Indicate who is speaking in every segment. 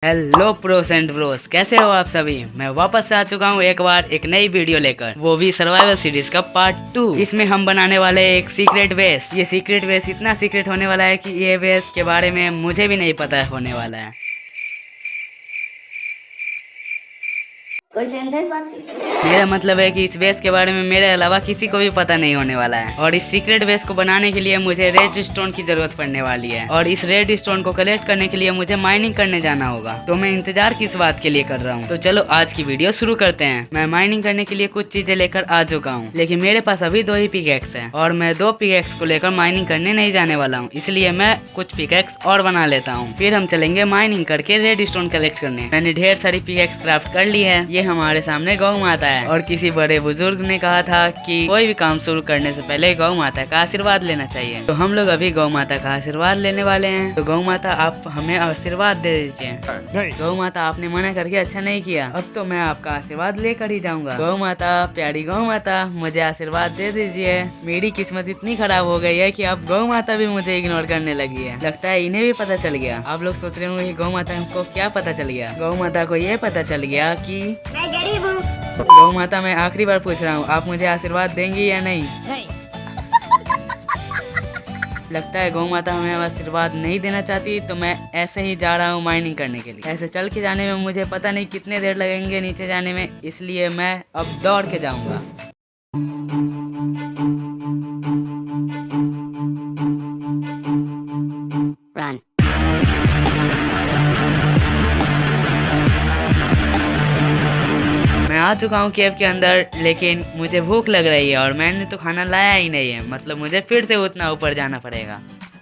Speaker 1: Hello pros and Bros, कैसे हो आप सभी। मैं वापस से आ चुका हूँ एक बार एक नई वीडियो लेकर, वो भी सर्वाइवल सीरीज का पार्ट 2। इसमें हम बनाने वाले एक सीक्रेट बेस। ये सीक्रेट बेस इतना सीक्रेट होने वाला है कि ये बेस के बारे में मुझे भी नहीं पता होने वाला है।
Speaker 2: कोई सेंसेस बात करते हैं।
Speaker 1: मेरा मतलब है कि इस बेस के बारे में मेरे अलावा किसी को भी पता नहीं होने वाला है। और इस सीक्रेट बेस को बनाने के लिए मुझे रेड स्टोन की जरूरत पड़ने वाली है, और इस रेड स्टोन को कलेक्ट करने के लिए मुझे माइनिंग करने जाना होगा। तो मैं इंतजार किस बात के लिए कर रहा हूँ। तो चलो आज की वीडियो शुरू करते हैं। मैं माइनिंग करने के लिए कुछ चीजें लेकर आ चुका हूँ, लेकिन मेरे पास अभी 2 ही पिकैक्स है और मैं 2 पिकैक्स को लेकर माइनिंग करने नहीं जाने वाला हूँ। इसलिए मैं कुछ पिकैक्स और बना लेता हूँ, फिर हम चलेंगे माइनिंग करके रेड स्टोन कलेक्ट करने। मैंने ढेर सारी पिकैक्स क्राफ्ट कर ली है। ये हमारे सामने गौ माता है, और किसी बड़े बुजुर्ग ने कहा था कि कोई भी काम शुरू करने से पहले गौ माता का आशीर्वाद लेना चाहिए। तो हम लोग अभी गौ माता का आशीर्वाद लेने वाले हैं। तो गौ माता आप हमें आशीर्वाद दे दीजिए। गौ माता आपने मना करके अच्छा नहीं किया, अब तो मैं आपका आशीर्वाद लेकर ही जाऊंगा। गौ माता, प्यारी गौ माता, मुझे आशीर्वाद दे दीजिए। मेरी किस्मत इतनी खराब हो गई है कि अब गौ माता भी मुझे इग्नोर करने लगी है। लगता है इन्हें भी पता चल गया। आप लोग सोच रहे होंगे कि गौ माता को क्या पता चल गया। गौ माता को ये पता चल गया कि
Speaker 2: मैं गरीब हूँ।
Speaker 1: गौ माता, मैं आखिरी बार पूछ रहा हूँ, आप मुझे आशीर्वाद देंगी या नहीं। लगता है गौ माता हमें आशीर्वाद नहीं देना चाहती। तो मैं ऐसे ही जा रहा हूँ माइनिंग करने के लिए। ऐसे चल के जाने में मुझे पता नहीं कितने देर लगेंगे नीचे जाने में, इसलिए मैं अब दौड़ के जाऊंगा।
Speaker 2: रन।
Speaker 1: मैं आ चुका हूँ केव के अंदर, लेकिन मुझे भूख लग रही है और मैंने तो खाना लाया ही नहीं है। मतलब मुझे फिर से उतना ऊपर जाना पड़ेगा।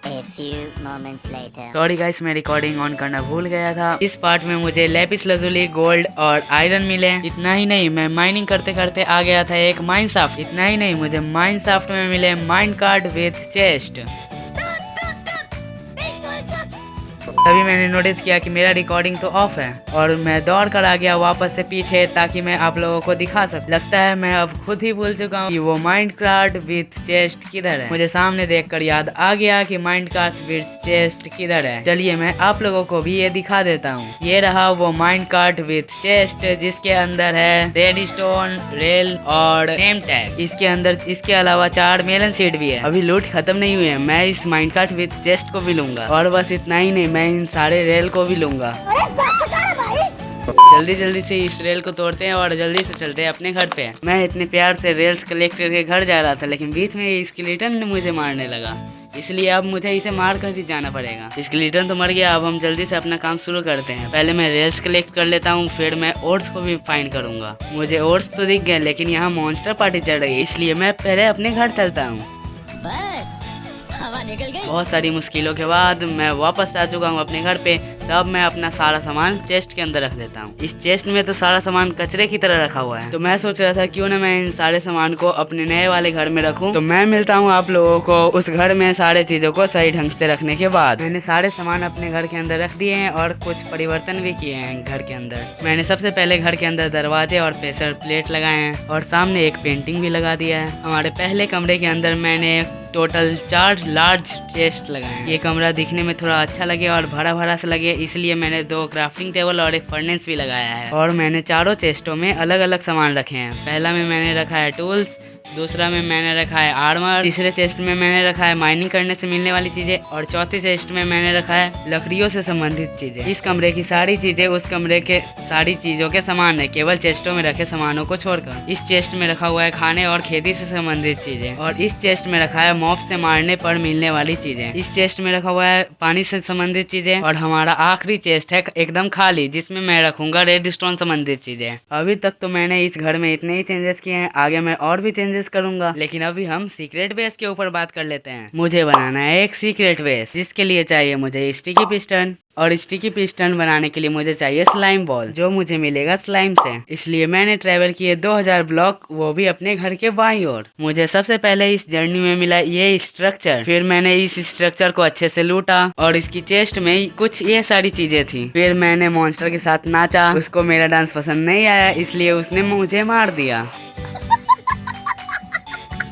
Speaker 2: A few moments later.
Speaker 1: Sorry guys, मैं रिकॉर्डिंग ऑन करना भूल गया था। इस पार्ट में मुझे लेपिस लजुली, गोल्ड और आयरन मिले। इतना ही नहीं, मैं माइनिंग करते करते आ गया था एक माइन शाफ्ट। इतना ही नहीं, मुझे माइन शाफ्ट में मिले माइन कार्ड विथ चेस्ट। तभी मैंने नोटिस किया कि मेरा रिकॉर्डिंग तो ऑफ है, और मैं दौड़ कर आ गया वापस से पीछे, ताकि मैं आप लोगों को दिखा सकूं। लगता है मैं अब खुद ही भूल चुका हूँ कि वो माइंड कार्ड विथ चेस्ट किधर है। मुझे सामने देखकर याद आ गया कि माइंड कार्ड विथ चेस्ट किधर है। चलिए मैं आप लोगों को भी ये दिखा देता हूँ। ये रहा वो माइंड कार्ड विथ चेस्ट, जिसके अंदर है रेड स्टोन, रेल और नेम टैग। इसके अंदर इसके अलावा 4 मेलन सीड भी है। अभी लूट खत्म नहीं हुई है। मैं इस माइंड कार्ड विथ चेस्ट को भी लूंगा, और बस इतना ही नहीं, मैं इन सारे रेल को भी लूंगा। जल्दी जल्दी से इस रेल को तोड़ते हैं और जल्दी से चलते हैं अपने घर पे। मैं इतने प्यार से रेल्स कलेक्ट करके घर जा रहा था, लेकिन बीच में ये स्केलेटन ने मुझे मारने लगा, इसलिए अब मुझे इसे मार कर ही जाना पड़ेगा। स्केलेटन तो मर गया, अब हम जल्दी से अपना काम शुरू करते हैं। पहले मैं रेल्स कलेक्ट कर लेता हूँ, फिर मैं ओट्स को भी फाइंड करूंगा। मुझे ओट्स तो दिख गए, लेकिन यहाँ मॉन्स्टर पार्टी चल रही है, इसलिए मैं पहले अपने घर चलता हूँ।
Speaker 2: बस हवा निकल गई।
Speaker 1: बहुत सारी मुश्किलों के बाद मैं वापस आ चुका हूँ अपने घर पे। तब मैं अपना सारा सामान चेस्ट के अंदर रख देता हूँ। इस चेस्ट में तो सारा सामान कचरे की तरह रखा हुआ है, तो मैं सोच रहा था क्यों ना मैं इन सारे सामान को अपने नए वाले घर में रखूँ। तो मैं मिलता हूँ आप लोगों को उस घर में सारे चीजों को सही ढंग से रखने के बाद। मैंने सारे सामान अपने घर के अंदर रख दिए हैं और कुछ परिवर्तन भी किए हैं घर के अंदर। मैंने सबसे पहले घर के अंदर दरवाजे और प्रेशर प्लेट लगाए हैं, और सामने एक पेंटिंग भी लगा दिया है। हमारे पहले कमरे के अंदर मैंने टोटल 4 लार्ज चेस्ट लगाए। ये कमरा दिखने में थोड़ा अच्छा लगे और भरा भरा सा लगे, इसलिए मैंने 2 क्राफ्टिंग टेबल और एक फर्नेस भी लगाया है। और मैंने चारों चेस्टों में अलग अलग सामान रखे हैं। पहला में मैंने रखा है टूल्स, दूसरा में मैंने रखा है आर्मर, तीसरे चेस्ट में मैंने रखा है माइनिंग करने से मिलने वाली चीजें, और चौथे चेस्ट में मैंने रखा है लकड़ियों से संबंधित चीजें। इस कमरे की सारी चीजें उस कमरे के सारी चीजों के समान है, केवल चेस्टों में रखे सामानों को छोड़कर। इस चेस्ट में रखा हुआ है खाने और खेती से संबंधित चीजें, और इस चेस्ट में रखा है मॉब से मारने पर मिलने वाली चीजें। इस चेस्ट में रखा हुआ है पानी से संबंधित चीजें, और हमारा आखिरी चेस्ट है एकदम खाली, जिसमें मैं रखूंगा रेड स्टोन संबंधित चीजें। अभी तक तो मैंने इस घर में इतने ही चेंजेस किए हैं, आगे मैं और भी चेंजेस करूंगा, लेकिन अभी हम सीक्रेट बेस के ऊपर बात कर लेते हैं। मुझे बनाना है एक सीक्रेट बेस, जिसके लिए चाहिए मुझे स्टिकी पिस्टन, और स्टिकी पिस्टन बनाने के लिए मुझे चाहिए स्लाइम बॉल, जो मुझे मिलेगा स्लाइम से। इसलिए मैंने ट्रेवल किए 2000 ब्लॉक, वो भी अपने घर के बाईं ओर। मुझे सबसे पहले इस जर्नी में मिला ये स्ट्रक्चर, फिर मैंने इस स्ट्रक्चर को अच्छे से लूटा, और इसकी चेस्ट में कुछ ये सारी चीजें थी। फिर मैंने मॉन्स्टर के साथ नाचा, उसको मेरा डांस पसंद नहीं आया, इसलिए उसने मुझे मार दिया।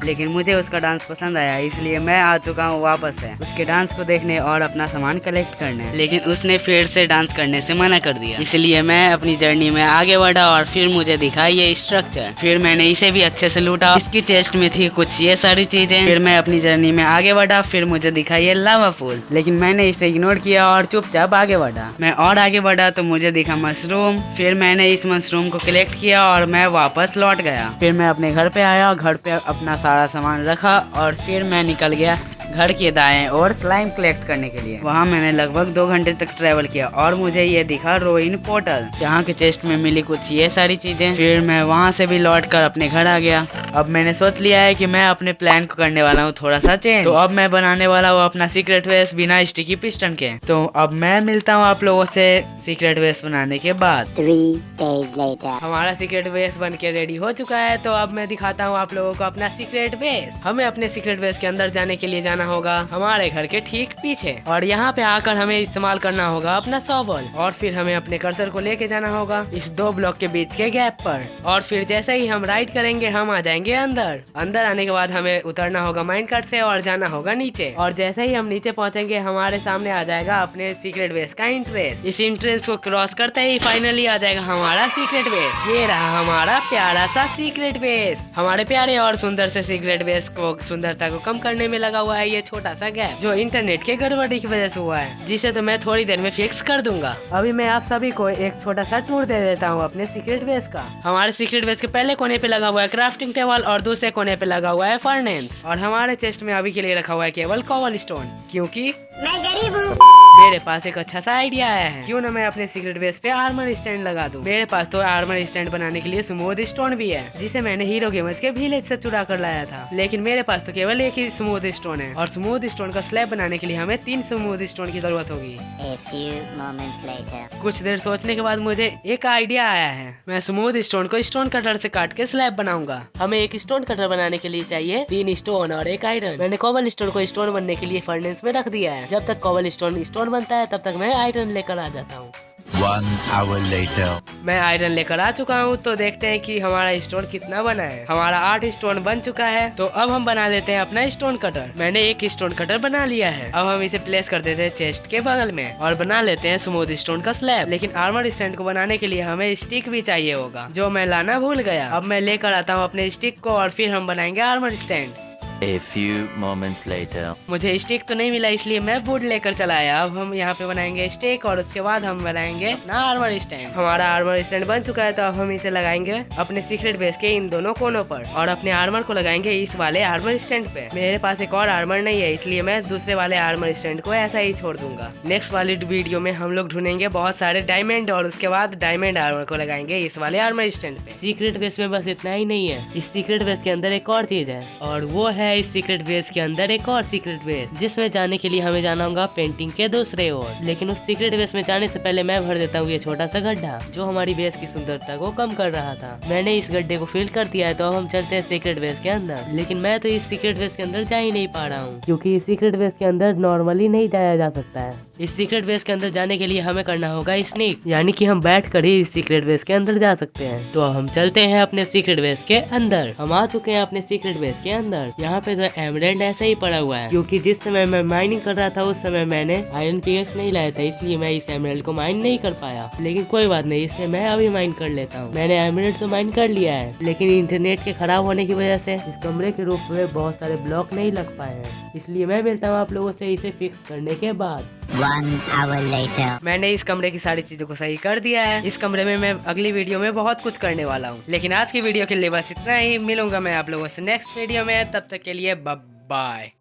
Speaker 1: लेकिन मुझे उसका डांस पसंद आया, इसलिए मैं आ चुका हूँ वापस से उसके डांस को देखने और अपना सामान कलेक्ट करने। लेकिन उसने फिर से डांस करने से मना कर दिया, इसलिए मैं अपनी जर्नी में आगे बढ़ा और फिर मुझे दिखा ये स्ट्रक्चर। फिर मैंने इसे भी अच्छे से लूटा। इसकी चेस्ट में थी कुछ ये सारी चीजें। फिर मैं अपनी जर्नी में आगे बढ़ा। फिर मुझे दिखा ये लावा पूल, लेकिन मैंने इसे इग्नोर किया और चुपचाप आगे बढ़ा। मैं और आगे बढ़ा तो मुझे दिखा मशरूम। फिर मैंने इस मशरूम को कलेक्ट किया और मैं वापस लौट गया। फिर मैं अपने घर पे आया, घर पे अपना सारा सामान रखा और फिर मैं निकल गया घर के दाएं और स्लाइम कलेक्ट करने के लिए। वहाँ मैंने लगभग 2 घंटे तक ट्रैवल किया और मुझे ये दिखा रोइन पोर्टल, जहाँ के चेस्ट में मिली कुछ ये सारी चीजें। फिर मैं वहाँ से भी लौट कर अपने घर आ गया। अब मैंने सोच लिया है कि मैं अपने प्लान को करने वाला हूँ थोड़ा सा चेंज। तो अब मैं बनाने वाला हूँ अपना सीक्रेट बेस बिना स्टिकी पिस्टन के। तो अब मैं मिलता हूँ आप लोगों से सीक्रेट बेस बनाने के बाद।
Speaker 2: 3 days later.
Speaker 3: हमारा सीक्रेट बेस बन के रेडी हो चुका है। तो अब मैं दिखाता हूँ आप लोगों को अपना सीक्रेट बेस। हमें अपने सीक्रेट बेस के अंदर जाने के लिए जाना होगा हमारे घर के ठीक पीछे, और यहाँ पे आकर हमें इस्तेमाल करना होगा अपना शॉवल, और फिर हमें अपने कर्सर को लेके जाना होगा इस 2 ब्लॉक के बीच के गैप पर, और फिर जैसे ही हम राइट करेंगे हम आ जाएंगे अंदर। अंदर आने के बाद हमें उतरना होगा माइनकार्ट से और जाना होगा नीचे, और जैसे ही हम नीचे पहुँचेंगे हमारे सामने आ जाएगा अपने सीक्रेट बेस का एंट्रेंस। इस एंट्रेंस को क्रॉस करते ही फाइनली आ जाएगा हमारा सीक्रेट बेस। ये रहा हमारा प्यारा सा सीक्रेट बेस। हमारे प्यारे और सुंदर से सीक्रेट बेस को सुंदरता को कम करने में लगा हुआ है ये छोटा सा गैप, जो इंटरनेट के गड़बड़ी की वजह से हुआ है, जिसे तो मैं थोड़ी देर में फिक्स कर दूंगा। अभी मैं आप सभी को एक छोटा सा टूर दे देता हूँ अपने सीक्रेट बेस का। हमारे सीक्रेट बेस के पहले कोने पे लगा हुआ है क्राफ्टिंग टेबल और दूसरे कोने पे लगा हुआ है फर्नेस, और हमारे चेस्ट में अभी के लिए रखा हुआ है केवल कोबल स्टोन, क्योंकि
Speaker 2: मैं गरीब हूँ।
Speaker 3: मेरे पास एक अच्छा सा आइडिया आया है। क्यों ना मैं अपने सीक्रेट बेस पे आर्मर स्टैंड लगा दूं। मेरे पास तो आर्मर स्टैंड बनाने के लिए स्मूथ स्टोन भी है, जिसे मैंने हीरो गेमर्स के विलेज से चुरा कर लाया था। लेकिन मेरे पास तो केवल एक ही स्मूथ स्टोन है, और स्मूथ स्टोन का स्लैब बनाने के लिए हमें 3 स्मूथ स्टोन की जरूरत होगी।
Speaker 2: A few moments later.
Speaker 3: कुछ देर सोचने के बाद मुझे एक आइडिया आया है। मैं स्मूथ स्टोन को स्टोन कटर से काट के स्लैब बनाऊंगा। हमें एक स्टोन कटर बनाने के लिए चाहिए 3 स्टोन और 1 आयरन। मैंने कोबल स्टोन को स्टोन बनने के लिए फर्नेस में रख दिया है। जब तक कोबल स्टोन बनता है तब तक मैं आयरन लेकर आ जाता हूँ।
Speaker 4: 1 hour later.
Speaker 3: मैं आयरन लेकर आ चुका हूँ, तो देखते हैं कि हमारा स्टोन कितना बना है। हमारा 8 स्टोन बन चुका है। तो अब हम बना लेते हैं अपना स्टोन कटर। मैंने एक स्टोन कटर बना लिया है। अब हम इसे प्लेस कर देते हैं चेस्ट के बगल में और बना लेते हैं स्मूथ स्टोन का स्लैब। लेकिन आर्मर स्टैंड को बनाने के लिए हमें स्टिक भी चाहिए होगा, जो मैं लाना भूल गया। अब मैं लेकर आता हूँ अपने स्टिक को और फिर हम बनाएंगे armour stand.
Speaker 4: A few moments later.
Speaker 3: मुझे स्टिक तो नहीं मिला, इसलिए मैं वुड लेकर चला आया। अब हम यहाँ पे बनाएंगे स्टिक और उसके बाद हम बनाएंगे अपना आर्मर स्टैंड। हमारा आर्मर स्टैंड बन चुका है। तो अब हम इसे लगाएंगे अपने सीक्रेट बेस के इन दोनों कोनों पर, और अपने आर्मर को लगाएंगे इस वाले आर्मर स्टैंड पे। मेरे पास एक और आर्मर नहीं है, इसलिए मैं दूसरे वाले आर्मर स्टैंड को ऐसा ही छोड़ दूंगा। नेक्स्ट वाली वीडियो में हम लोग ढूंढेंगे बहुत सारे डायमंड, और उसके बाद डायमंड आर्मर को लगाएंगे इस वाले आर्मर स्टैंड पे। सीक्रेट बेस में बस इतना ही नहीं है, इस सीक्रेट बेस के अंदर एक और चीज है, और वो है इस सीक्रेट बेस के अंदर एक और सीक्रेट बेस, जिसमें जाने के लिए हमें जाना होगा पेंटिंग के दूसरे ओर। लेकिन उस सीक्रेट बेस में जाने से पहले मैं भर देता हूँ ये छोटा सा गड्ढा, जो हमारी बेस की सुंदरता को कम कर रहा था। मैंने इस गड्ढे को फिल कर दिया है। तो अब हम चलते हैं सीक्रेट बेस के अंदर। लेकिन मैं तो इस सीक्रेट बेस के अंदर जा ही नहीं पा रहा हूँ, क्योंकि इस सीक्रेट बेस के अंदर नॉर्मली नहीं जाया जा सकता है। इस सीक्रेट बेस के अंदर जाने के लिए हमें करना होगा स्नीक, यानी कि हम बैठ कर ही इस सीक्रेट बेस के अंदर जा सकते हैं। तो अब हम चलते हैं अपने सीक्रेट बेस के अंदर। हम आ चुके हैं अपने सीक्रेट बेस के अंदर। यहाँ पे तो एमरल्ड ऐसे ही पड़ा हुआ है, क्योंकि जिस समय मैं माइनिंग कर रहा था उस समय मैंने आयरन पिकेक्स नहीं लाया था, इसलिए मैं इस एमरल्ड को माइन नहीं कर पाया। लेकिन कोई बात नहीं, इससे मैं अभी माइन कर लेता हूँ। मैंने एमरल्ड तो माइन कर लिया है, लेकिन इंटरनेट के खराब होने की वजह से इस कमरे के रूप में बहुत सारे ब्लॉक नहीं लग पाए हैं, इसलिए मैं मिलता हूँ आप लोगों से इसे फिक्स करने के बाद।
Speaker 2: 1 hour later.
Speaker 3: मैंने इस कमरे की सारी चीजों को सही कर दिया है। इस कमरे में मैं अगली वीडियो में बहुत कुछ करने वाला हूँ, लेकिन आज की वीडियो के लिए बस इतना ही। मिलूंगा मैं आप लोगों से नेक्स्ट वीडियो में, तब तक के लिए बाय।